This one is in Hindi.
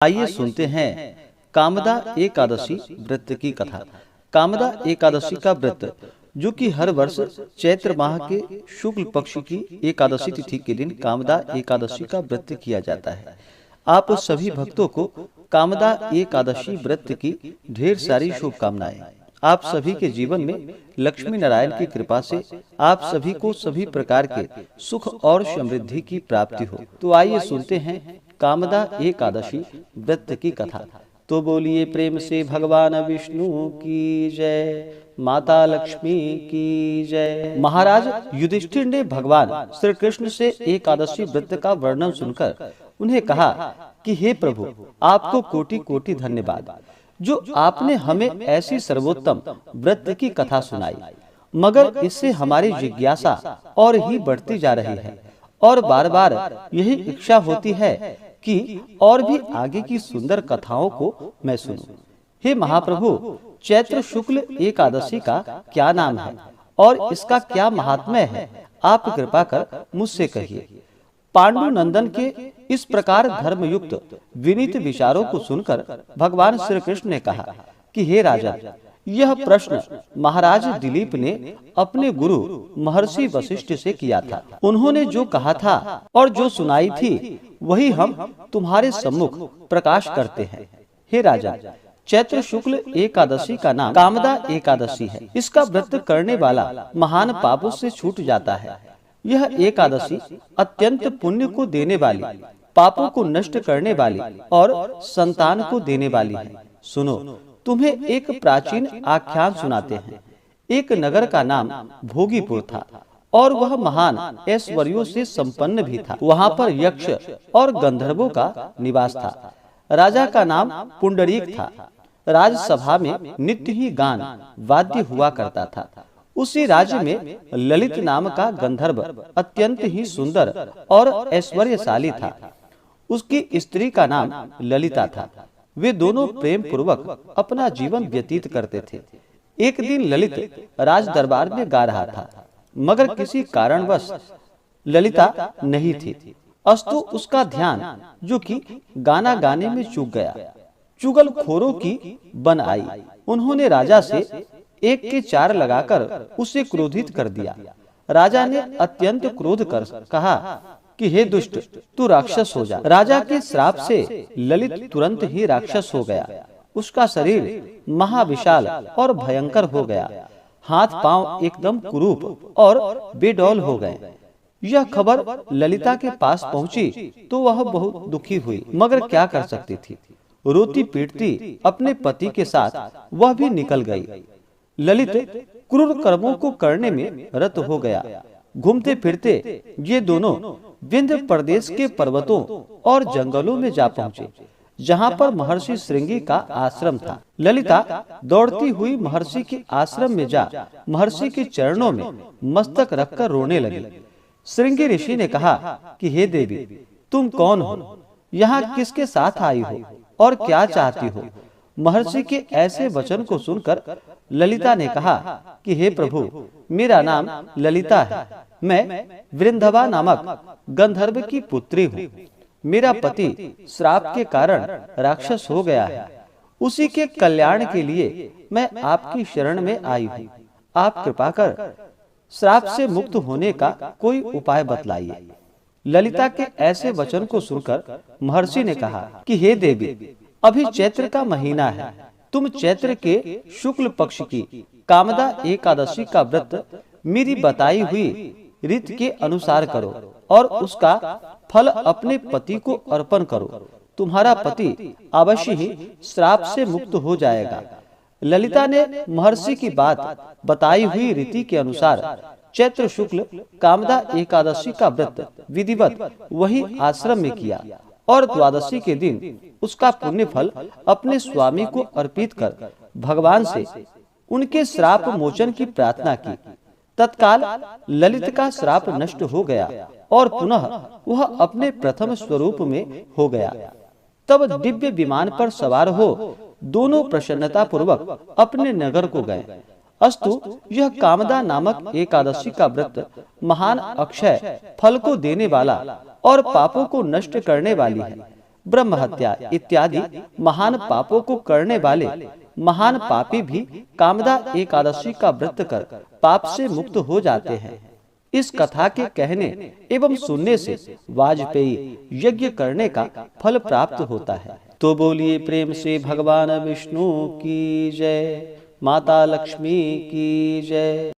आइए सुनते हैं कामदा एकादशी व्रत की कथा। कामदा एकादशी का व्रत जो कि हर वर्ष चैत्र माह के शुक्ल पक्ष की एकादशी तिथि के दिन कामदा एकादशी का व्रत किया जाता है। आप सभी भक्तों को कामदा एकादशी व्रत की ढेर सारी शुभकामनाएं। आप सभी के जीवन में लक्ष्मी नारायण की कृपा से आप सभी को सभी प्रकार के सुख और समृद्धि की प्राप्ति हो। तो आइए सुनते हैं कामदा एकादशी व्रत की कथा। तो बोलिए प्रेम से भगवान विष्णु की जय, माता लक्ष्मी की जय। महाराज युधिष्ठिर ने भगवान श्री कृष्ण से एकादशी व्रत का वर्णन सुनकर उन्हें कहा कि हे प्रभु, आपको कोटि कोटि धन्यवाद जो आपने हमें ऐसी सर्वोत्तम व्रत की कथा सुनाई। मगर इससे हमारी जिज्ञासा और ही बढ़ती जा रही है और बार बार यही इच्छा होती है कि और भी आगे की सुंदर कथाओं को मैं सुनूं। हे महाप्रभु, चैत्र शुक्ल एकादशी का क्या नाम है और इसका क्या महात्म्य है, आप कृपा कर मुझसे कहिए। पांडु नंदन के इस प्रकार धर्मयुक्त विनीत विचारों को सुनकर भगवान श्री कृष्ण ने कहा कि हे राजन, यह प्रश्न महाराज दिलीप ने अपने गुरु महर्षि वशिष्ठ से किया था। उन्होंने जो कहा था और जो सुनाई थी वही हम तुम्हारे सम्मुख प्रकाश करते हैं। हे राजा, चैत्र शुक्ल एकादशी का नाम कामदा एकादशी है। इसका व्रत करने वाला महान पापों से छूट जाता है। यह एकादशी अत्यंत पुण्य को देने वाली, पापों को नष्ट करने वाली और संतान को देने वाली है। सुनो, तुम्हें एक प्राचीन आख्यान सुनाते हैं। एक नगर का नाम भोगीपुर था और वह महान ऐश्वर्यों से संपन्न भी था। वहाँ पर यक्ष और गंधर्वों का निवास था। राजा का नाम पुंडरीक था। राजसभा में नित्य ही गान वाद्य हुआ करता था। उसी राज्य में ललित नाम का गंधर्व अत्यंत ही सुंदर और ऐश्वर्यशाली था। उसकी स्त्री का नाम ललिता था। वे दोनों प्रेम पूर्वक अपना जीवन व्यतीत करते थे। एक दिन ललित राज दरबार में गा रहा था, मगर किसी कारणवश ललिता नहीं थी। अस्तु उसका ध्यान जो कि गाना गाने में चूक गया। चुगलखोरों की बन आई। उन्होंने राजा से एक के चार लगाकर उसे क्रोधित कर दिया। राजा ने अत्यंत क्रोध कर कहा कि हे दुष्ट, तू राक्षस हो जा। राजा के श्राप से ललित तुरंत ही राक्षस हो गया। उसका शरीर महाविशाल और भयंकर हो गया। हाथ पांव एकदम कुरूप और बेडौल हो गए। यह खबर ललिता के पास पहुंची तो वह बहुत दुखी हुई, मगर क्या कर सकती थी। रोती पीटती अपने पति के साथ वह भी निकल गई। ललित क्रूर कर्मों को करने में रत हो गया। घूमते फिरते ये दोनों विंध्य प्रदेश के पर्वतों और जंगलों में जा पहुँचे, जहाँ पर महर्षि श्रृंगी का आश्रम था। ललिता दौड़ती हुई महर्षि के आश्रम में जा महर्षि के चरणों में मस्तक रखकर रोने लगी। श्रृंगी ऋषि ने कहा कि हे देवी, तुम कौन हो, यहाँ किसके साथ आई हो और क्या चाहती हो। महर्षि के ऐसे वचन को सुनकर ललिता ने कहा कि हे प्रभु, मेरा नाम ललिता है। मैं वृंधवा नामक गंधर्व की पुत्री हूँ। मेरा पति श्राप के कारण राक्षस हो गया है। उसी के कल्याण के लिए मैं आपकी शरण में आई हूँ। आप कृपा कर श्राप से मुक्त होने का कोई उपाय बतलाइए। ललिता के ऐसे वचन को सुनकर महर्षि ने कहा कि हे देवी, अभी चैत्र का महीना है। तुम चैत्र के शुक्ल पक्ष की कामदा एकादशी का व्रत मेरी बताई हुई रीत के अनुसार करो और उसका फल अपने पति को अर्पण करो। तुम्हारा पति अवश्य ही श्राप से मुक्त हो जाएगा। ललिता ने महर्षि की बात बताई हुई रीति के अनुसार चैत्र शुक्ल कामदा एकादशी का व्रत विधिवत वही आश्रम में किया और द्वादशी के दिन उसका पुण्य फल अपने स्वामी को अर्पित कर भगवान से उनके श्राप मोचन की प्रार्थना की। तत्काल ललित का श्राप नष्ट हो गया और पुनः वह अपने प्रथम स्वरूप में हो गया। तब दिव्य विमान पर सवार हो दोनों प्रसन्नता पूर्वक अपने नगर को गए। अस्तु यह कामदा नामक एकादशी का व्रत महान अक्षय फल को देने वाला और पापों को नष्ट करने वाली है। ब्रह्म हत्या इत्यादि महान पापों को करने वाले महान पापी भी कामदा एकादशी का व्रत कर पाप से मुक्त हो जाते हैं। इस कथा के कहने एवं सुनने से वाजपेयी यज्ञ करने का फल प्राप्त होता है। तो बोलिए प्रेम से भगवान विष्णु की जय, माता लक्ष्मी की जय।